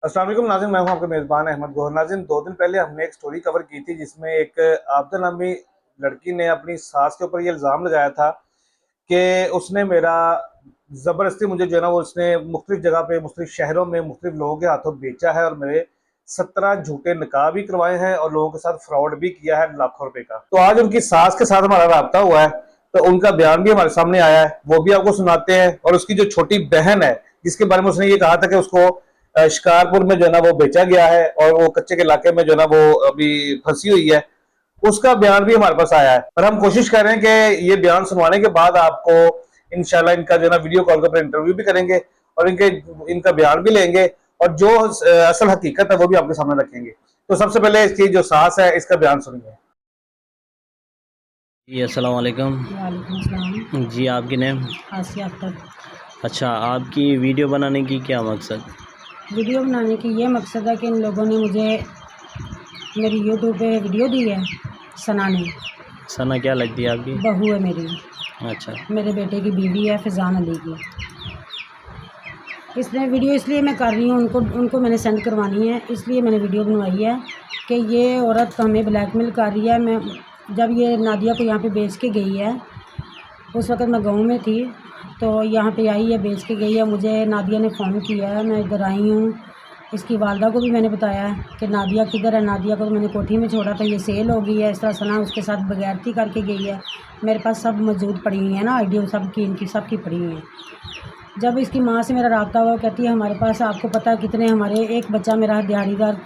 अस्सलाम वालेकुम नाज़रीन, मैं हूं आपका मेज़बान अहमद गौहर। नाज़रीन, 2 दिन पहले हमने एक स्टोरी कवर की थी जिसमें एक आबदा नामी लड़की ने अपनी सास के ऊपर ये इल्ज़ाम लगाया था कि उसने मेरा ज़बरदस्ती मुझे जो है ना वो उसने मुख्तलिफ जगह पे मुख्तलिफ शहरों में मुख्तलिफ लोगों के हाथों बेचा है और मेरे 17 झूठे निकाह भी करवाए हैं और लोगों के साथ फ्रॉड भी किया है लाखों रुपए का। तो आज उनकी सास के साथ हमारा राब्ता हुआ है, तो उनका बयान भी हमारे सामने आया है, वो भी आपको सुनाते हैं। और उसकी जो छोटी बहन है जिसके बारे में उसने ये कहा था कि उसको शिकारपुर में जो है ना वो बेचा गया है और वो कच्चे के इलाके में जो है ना वो अभी फंसी हुई है, उसका बयान भी हमारे पास आया है। और हम कोशिश कर रहे हैं कि ये बयान सुनवाने के बाद आपको इंशाल्लाह इनका जो है ना वीडियो कॉल के ऊपर इंटरव्यू भी करेंगे और इनका बयान भी लेंगे और जो असल हकीकत है वो भी आपके सामने रखेंगे। तो सबसे पहले इसकी जो सास है इसका बयान सुनिए। जी अस्सलाम वालेकुम। वालेकुम सलाम। जी आपकी नेम? आसिया अख्तर। अच्छा, आपकी वीडियो बनाने की क्या मकसद? वीडियो बनाने की ये मकसद है कि इन लोगों ने मुझे मेरी यूट्यूब पे वीडियो दी है। सना ने, सना क्या लगती है आपकी? बहू है मेरी, अच्छा। मेरे बेटे की बीवी है फैज़ान अली की। इसने वीडियो इसलिए मैं कर रही हूँ, उनको मैंने सेंड करवानी है, इसलिए मैंने वीडियो बनवाई है कि ये औरत हमें ब्लैकमेल कर रही है। मैं जब ये नादिया को यहाँ पे बेच के गई है, उस वक़्त मैं गाँव में थी, तो यहाँ पे आई है, बेच के गई है। मुझे नादिया ने फ़ोन किया है, मैं इधर आई हूँ। इसकी वालदा को भी मैंने बताया है कि नादिया किधर है। नादिया को तो मैंने कोठी में छोड़ा था, ये सेल हो गई है। इस तरह सना उसके साथ बगैरती करके गई है। मेरे पास सब मौजूद पड़ी हुई है ना, आइडिया सब की, इनकी सब की पड़ी हुई है। जब इसकी माँ से मेरा रब्ता हुआ, कहती है हमारे पास, आपको पता है कितने हमारे, एक बच्चा मेरा दिहाड़ीदार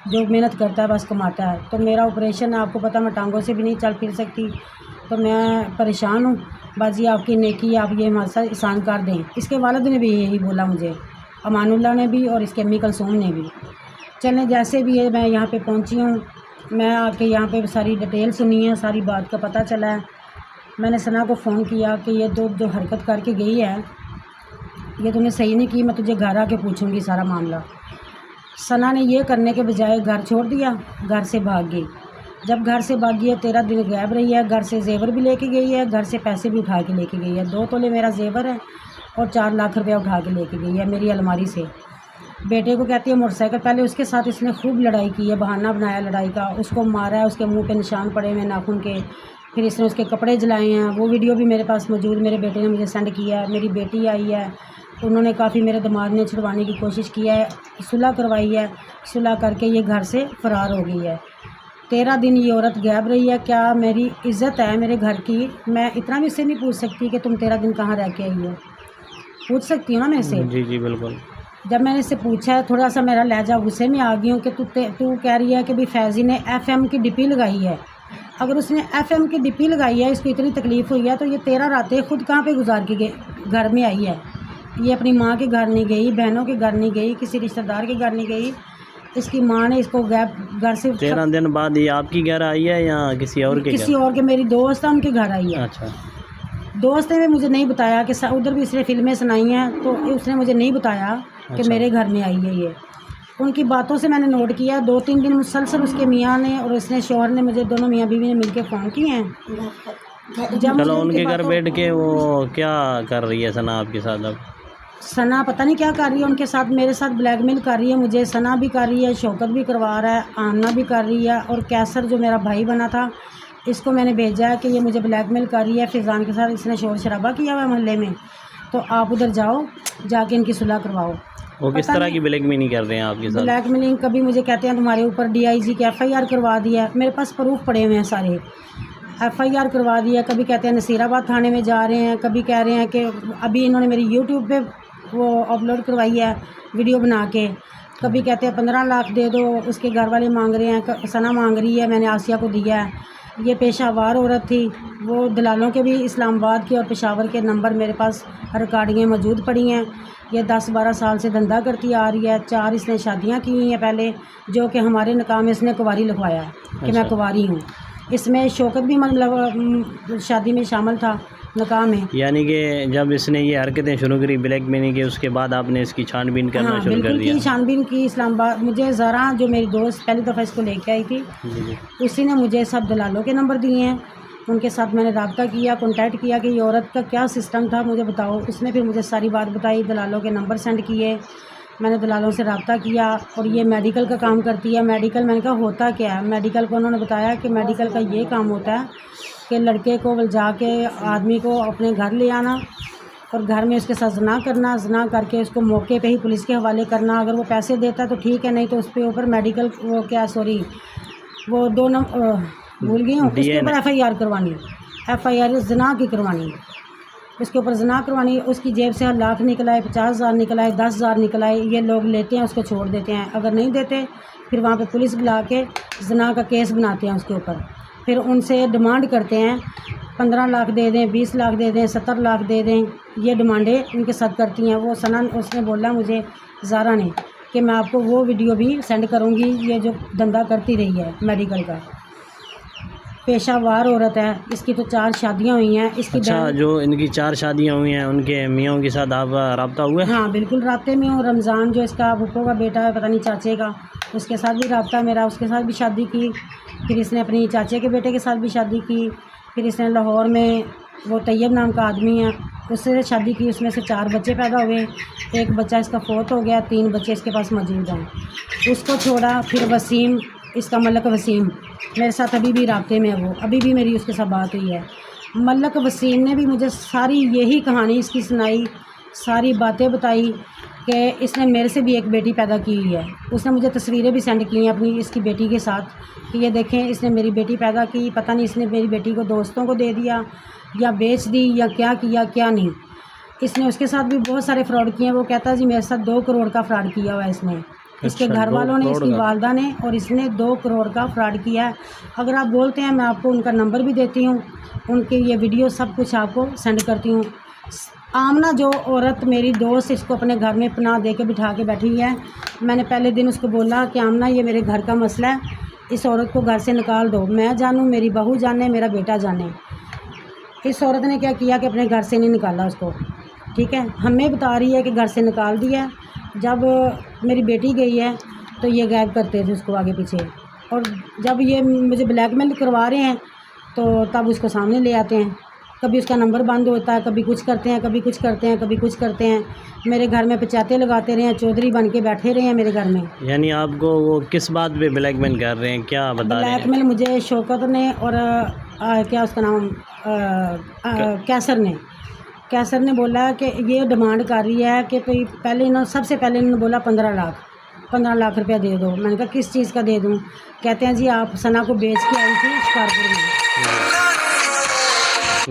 जो मेहनत करता है बस कमाता है, तो मेरा ऑपरेशन है, आपको पता मैं टांगों से भी नहीं चल फिर सकती, तो मैं परेशान हूँ। बाजी आपकी नेकी, आप ये हमारे साथ एहसान कर दें। इसके वालिद ने भी यही बोला मुझे, अमानुल्लाह ने भी और इसकी अम्मी कलसूम ने भी। चलें जैसे भी है, मैं यहाँ पे पहुँची हूँ। मैं आके यहाँ पे सारी डिटेल सुनी है, सारी बात का पता चला है। मैंने सना को फ़ोन किया कि ये जो हरकत करके गई है ये तूने सही नहीं की, मैं तुझे घर आके पूछूंगी सारा मामला। सना ने ये करने के बजाय घर छोड़ दिया, घर से भाग गई। जब घर से भागी है, 13 दिन गायब रही है। घर से जेवर भी लेके गई है, घर से पैसे भी उठा के लेके गई है। 2 तोले मेरा जेवर है और 4 लाख रुपया उठा के लेके गई है मेरी अलमारी से। बेटे को कहती है मोटरसाइकिल, पहले उसके साथ इसने खूब लड़ाई की है, बहाना बनाया लड़ाई का, उसको मारा है, उसके मुंह पे निशान पड़े हुए नाखून के। फिर इसने उसके कपड़े जलाए हैं, वो वीडियो भी मेरे पास मौजूद, मेरे बेटे ने मुझे सेंड किया है। मेरी बेटी आई है, उन्होंने काफ़ी मेरे दिमाग में छुड़वाने की कोशिश किया है, सुलह करवाई है। सुलह करके ये घर से फ़रार हो गई है। 13 दिन ये औरत गायब रही है। क्या मेरी इज़्ज़त है मेरे घर की? मैं इतना भी इससे नहीं पूछ सकती कि तुम 13 दिन कहाँ रह के आई हो? पूछ सकती हूँ ना मैं इससे? जी जी बिल्कुल। जब मैंने इससे पूछा है, थोड़ा सा मेरा लहजा गुस्से में आ गई हूँ कि तू कह रही है कि भाई फैज़ी ने FM की डिपी लगाई है। अगर उसने FM की डिपी लगाई है, इसको इतनी तकलीफ़ हुई है, तो ये 13 रातें खुद कहाँ पे गुजार के घर में आई है? ये अपनी माँ के घर नहीं गई, बहनों के घर नहीं गई, किसी रिश्तेदार के घर नहीं गई। इसकी माँ ने इसको घर से 13 दिन बाद ये आपकी घर आई है या किसी और के घर? किसी और के, मेरी दोस्त है उनके घर आई है। अच्छा। दोस्त ने भी मुझे नहीं बताया कि उधर भी इसने फिल्में सुनाई हैं, तो उसने मुझे नहीं बताया कि अच्छा। मेरे घर में आई है ये। उनकी बातों से मैंने नोट किया, 2-3 दिन मुसलसल उसके मियाँ ने और इसने शौहर ने मुझे, दोनों मियाँ बीवी ने मिलकर फ़ोन किए हैं। चलो, उनके घर बैठ के वो क्या कर रही है सना आपके साथ अब? सना पता नहीं क्या कर रही है उनके साथ, मेरे साथ ब्लैकमेल कर रही है मुझे। सना भी कर रही है, शौकत भी करवा रहा है, आमना भी कर रही है, और कैसर जो मेरा भाई बना था, इसको मैंने भेजा है कि ये मुझे ब्लैकमेल कर रही है। फैज़ान के साथ इसने शोर शराबा किया हुआ है मोहल्ले में, तो आप उधर जाओ, जाके इनकी सुलह करवाओ। वो किस तरह की ब्लैकमेलिंग कर रहे हैं आपके साथ? ब्लैकमेलिंग, कभी मुझे कहते हैं तुम्हारे ऊपर DIG की FIR करवा दी है। मेरे पास प्रूफ पड़े हुए हैं सारे, FIR करवा दी है। कभी कहते हैं नसीराबाद थाने में जा रहे हैं, कभी कह रहे हैं कि अभी इन्होंने मेरी YouTube पे वो अपलोड करवाई है वीडियो बना के। कभी कहते हैं 15 लाख दे दो, उसके घर वाले मांग रहे हैं, सना मांग रही है, मैंने आसिया को दिया है। ये पेशावर औरत थी, वो दलालों के भी इस्लामाबाद के और पेशावर के नंबर मेरे पास रिकॉर्डिंगें मौजूद पड़ी हैं। ये 10-12 साल से धंधा करती आ रही है। 4 इसने शादियां की हुई हैं पहले, जो कि हमारे निकाह में इसने कुंवारी लिखवाया है कि मैं कुंवारी हूँ। इसमें शौकत भी मतलब शादी में शामिल था, निकाह में। यानी कि जब इसने ये हरकतें शुरू करी ब्लैकमेलिंग की, उसके बाद आपने इसकी छानबीन करना शुरू कर दिया? की छानबीन की। इस्लामाबाद मुझे ज़रा, जो मेरी दोस्त पहली दफ़ा इसको लेके आई थी, उसी ने मुझे सब दलालों के नंबर दिए हैं। उनके साथ मैंने रब्ता किया, कॉन्टैक्ट किया कि ये औरत का क्या सिस्टम था मुझे बताओ। उसने फिर मुझे सारी बात बताई, दलालों के नंबर सेंड किए। मैंने दलालों से रब्ता किया और ये मेडिकल का काम करती है। मेडिकल मैंने कहा होता क्या है, मेडिकल को उन्होंने बताया कि मेडिकल का ये काम होता है कि लड़के को जाके आदमी को अपने घर ले आना और घर में उसके साथ जना करना, जना करके उसको मौके पे ही पुलिस के हवाले करना। अगर वो पैसे देता है तो ठीक है, नहीं तो उस पर ऊपर मेडिकल वो क्या सॉरी वो भूल गई हूँ, उसके ऊपर FIR करवानी, FIR जना की करवानी, उसके ऊपर जना करवानी। उसकी जेब से 1 लाख निकल आए, 50,000 निकल आए, 10,000 निकल आए, ये लोग लेते हैं, उसको छोड़ देते हैं। अगर नहीं देते फिर वहाँ पे पुलिस बुला के जना का केस बनाते हैं उसके ऊपर। फिर उनसे डिमांड करते हैं 15 लाख दे दें, 20 लाख दे दें, 70 लाख दे दें, ये डिमांडें उनके साथ करती हैं। वो सना उसने बोला मुझे, ज़ारा ने, कि मैं आपको वो वीडियो भी सेंड करूँगी, ये जो धंधा करती रही है मेडिकल का। पेशावार औरत है, इसकी तो 4 शादियाँ हुई हैं। इसकी अच्छा, जो इनकी 4 शादियाँ हुई हैं उनके मियाँ के साथ आप रब्ता हुआ है? हाँ बिल्कुल रब्ते में हूँ। रमज़ान जो इसका भुप्पो का बेटा है, पता नहीं चाचे का, उसके साथ भी रब्ता मेरा, उसके साथ भी शादी की। फिर इसने अपनी चाचे के बेटे के साथ भी शादी की। फिर इसने लाहौर में वो तैयब नाम का आदमी है, उससे शादी की। उसमें से 4 बच्चे पैदा हुए, 1 बच्चा इसका फोत हो गया, 3 बच्चे इसके पास मौजूद हैं। उसको छोड़ा। फिर वसीम, इसका मलक वसीम मेरे साथ अभी भी राब्ते में है, वो अभी भी मेरी उसके साथ बात हुई है। मलक वसीम ने भी मुझे सारी यही कहानी इसकी सुनाई, सारी बातें बताई कि इसने मेरे से भी एक बेटी पैदा की हुई है। उसने मुझे तस्वीरें भी सेंड की हैं अपनी इसकी बेटी के साथ कि ये देखें इसने मेरी बेटी पैदा की, पता नहीं इसने मेरी बेटी को दोस्तों को दे दिया या बेच दी या क्या किया क्या नहीं। इसने उसके साथ भी बहुत सारे फ्रॉड किए हैं। वो कहता है जी मेरे साथ 2 करोड़ का फ्रॉड किया हुआ है इसने। इसके घर वालों ने, इसकी वालदा ने, और इसने 2 करोड़ का फ्रॉड किया है। अगर आप बोलते हैं मैं आपको उनका नंबर भी देती हूँ, उनके ये वीडियो सब कुछ आपको सेंड करती हूँ। आमना जो औरत मेरी दोस्त, इसको अपने घर में पनाह दे के बिठा के बैठी है। मैंने पहले दिन उसको बोला कि आमना ये मेरे घर का मसला है, इस औरत को घर से निकाल दो, मैं जानूँ, मेरी बहू जाने, मेरा बेटा जाने। इस औरत ने क्या किया कि अपने घर से नहीं निकाला उसको, ठीक है। हमें बता रही है कि घर से निकाल दिया। जब मेरी बेटी गई है तो ये गायब करते थे उसको आगे पीछे, और जब ये मुझे ब्लैकमेल करवा रहे हैं तो तब उसको सामने ले आते हैं। कभी उसका नंबर बंद होता है, कभी कुछ करते हैं, कभी कुछ करते हैं, कभी कुछ करते हैं। मेरे घर में पंचायतें लगाते रहे हैं, चौधरी बन के बैठे रहे हैं मेरे घर में। यानी आपको वो किस बात पे ब्लैकमेल कर रहे हैं, क्या बता रहे हैं? ब्लैकमेल मुझे शौकत ने और क्या उसका नाम कैसर ने बोला कि ये डिमांड कर रही है कि भाई पहले इन्होंने सबसे पहले इन्होंने बोला 15 लाख रुपया दे दो। मैंने कहा किस चीज़ का दे दूँ? कहते हैं जी आप सना को बेच के आई थी शिकारपुर में।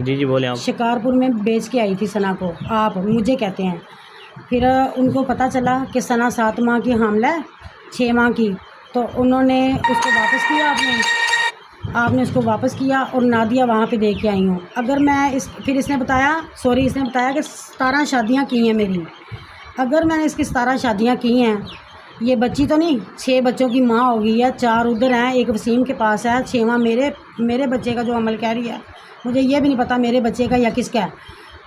जी बोले आप। शिकारपुर में बेच के आई थी सना को, आप मुझे कहते हैं। फिर उनको पता चला कि सना 7 माह की हामला है, 6 माह की, तो उन्होंने उसको वापस किया। आपने उसको वापस किया और नादिया वहाँ पे दे के आई हूँ। अगर मैं फिर इसने बताया कि 17 शादियाँ की हैं मेरी। अगर मैंने इसकी 17 शादियाँ की हैं, ये बच्ची तो नहीं, 6 बच्चों की माँ हो गई है, 4 उधर हैं, 1 वसीम के पास है, 6वां मेरे बच्चे का जो अमल कह रही है, मुझे ये भी नहीं पता मेरे बच्चे का या किसका है।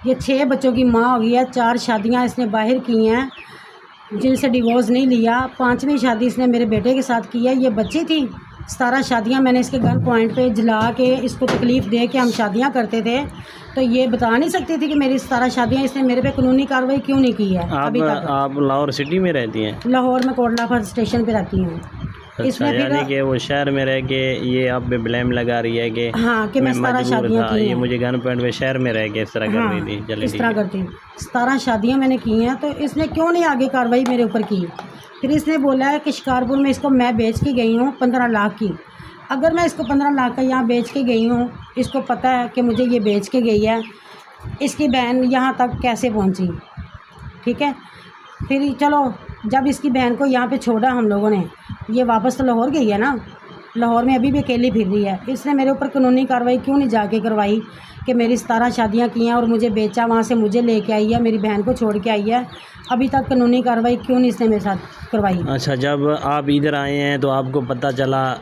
ये 6 बच्चों की माँ हो गई है, 4 शादियाँ इसने बाहर की हैं जिनसे डिवोर्स नहीं लिया। 5वीं शादी इसने मेरे बेटे के साथ की है। ये बच्ची थी। 17 शादियाँ मैंने इसके गन पॉइंट पे जला के इसको तकलीफ़ दे के हम शादियाँ करते थे, तो ये बता नहीं सकती थी कि मेरी 17 शादियाँ इसने मेरे पे कानूनी कार्रवाई क्यों नहीं की है अभी तक। आप लाहौर सिटी में रहती हैं? लाहौर में कोटला फर स्टेशन पे रहती हूँ। अच्छा, यानी कि वो शहर में रह के ये आप पे ब्लेम लगा रही है कि हाँ कि मैं 17 शादियाँ की हैं। ये मुझे गन पॉइंट पे शहर में रह के इस तरह कर रही थी। चलिए इस तरह करती 17 शादियाँ मैंने की हैं, तो इसने क्यों नहीं आगे कार्रवाई मेरे ऊपर की? फिर इसने बोला है कि शिकारपुर में इसको मैं बेच के गई हूँ 15 लाख की। अगर मैं इसको 15 लाख का यहाँ बेच के गई हूँ, इसको पता है कि मुझे ये बेच के गई है, इसकी बहन यहाँ तक कैसे पहुँची? ठीक है। फिर चलो जब इसकी बहन को यहाँ पे छोड़ा हम लोगों ने, ये वापस तो लाहौर गई है ना, लाहौर में अभी भी अकेली फिर रही है। इसने मेरे ऊपर कानूनी कार्रवाई क्यों नहीं जाके करवाई कि मेरी 17 शादियाँ की हैं और मुझे बेचा, वहाँ से मुझे लेके आई है, मेरी बहन को छोड़ के आई है, अभी तक कानूनी कार्रवाई क्यों नहीं इसने मेरे साथ करवाई? अच्छा, जब आप इधर आए हैं तो आपको पता चला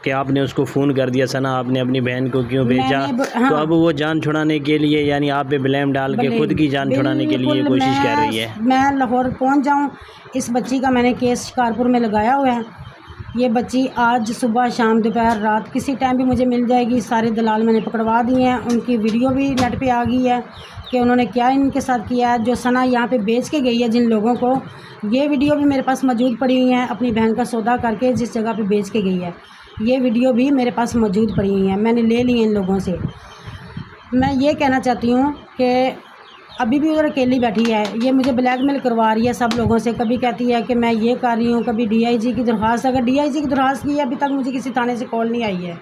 कि आपने उसको फ़ोन कर दिया सना, आपने अपनी बहन को क्यों भेजा? हाँ। तो अब वो जान छुड़ाने के लिए, यानी आप पे ब्लेम डाल के खुद की जान छुड़ाने के लिए कोशिश कर रही है। मैं लाहौर पहुंच जाऊं, इस बच्ची का मैंने केस शिकारपुर में लगाया हुआ है। ये बच्ची आज सुबह शाम दोपहर रात किसी टाइम भी मुझे मिल जाएगी। सारे दलाल मैंने पकड़वा दिए हैं, उनकी वीडियो भी नेट पे आ गई है कि उन्होंने क्या इनके साथ किया है। जो सना यहाँ पे बेच के गई है जिन लोगों को, ये वीडियो भी मेरे पास मौजूद पड़ी हुई है। अपनी बहन का सौदा करके जिस जगह पे बेच के गई है, ये वीडियो भी मेरे पास मौजूद पड़ी हुई है, मैंने ले ली है इन लोगों से। मैं ये कहना चाहती हूँ कि अभी भी उधर अकेली बैठी है, ये मुझे ब्लैकमेल करवा रही है सब लोगों से। कभी कहती है कि मैं ये कर रही हूँ, कभी डीआईजी की दरख्वास्त, अगर डीआईजी की दरख्वास्त की है अभी तक मुझे किसी थाने से कॉल नहीं आई है।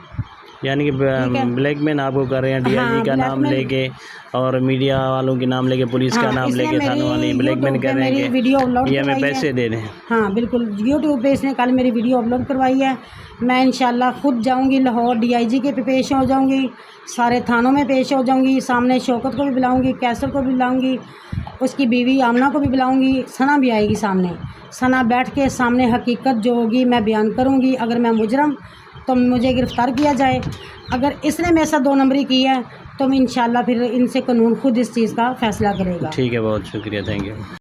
यानी कि ब्लैकमेल आपको कर रहे हैं, डीआईजी हाँ, का नाम लेके और मीडिया वालों के नाम लेके, पुलिस का नाम लेके, थाने वाले ब्लैकमेल कर रहे हैं वीडियो अपलोड कि हमें पैसे दे दें। हाँ बिल्कुल, यूट्यूब पे इसने कल मेरी वीडियो अपलोड करवाई है। मैं इंशाल्लाह खुद जाऊंगी लाहौर, डीआईजी के पे पेश हो जाऊंगी, सारे थानों में पेश हो जाऊंगी, सामने शौकत को भी बुलाऊंगी, कैसर को भी बुलाऊंगी, उसकी बीवी आमना को भी बुलाऊंगी, सना भी आएगी सामने। सना बैठ के सामने हकीकत जो होगी मैं बयान करूंगी। अगर मैं मुजरम तो मुझे गिरफ़्तार किया जाए, अगर इसने मेरे साथ 2 नंबरी की है तो इंशाल्लाह फिर इनसे कानून खुद इस चीज़ का फ़ैसला करेगा। ठीक है, बहुत शुक्रिया, थैंक यू।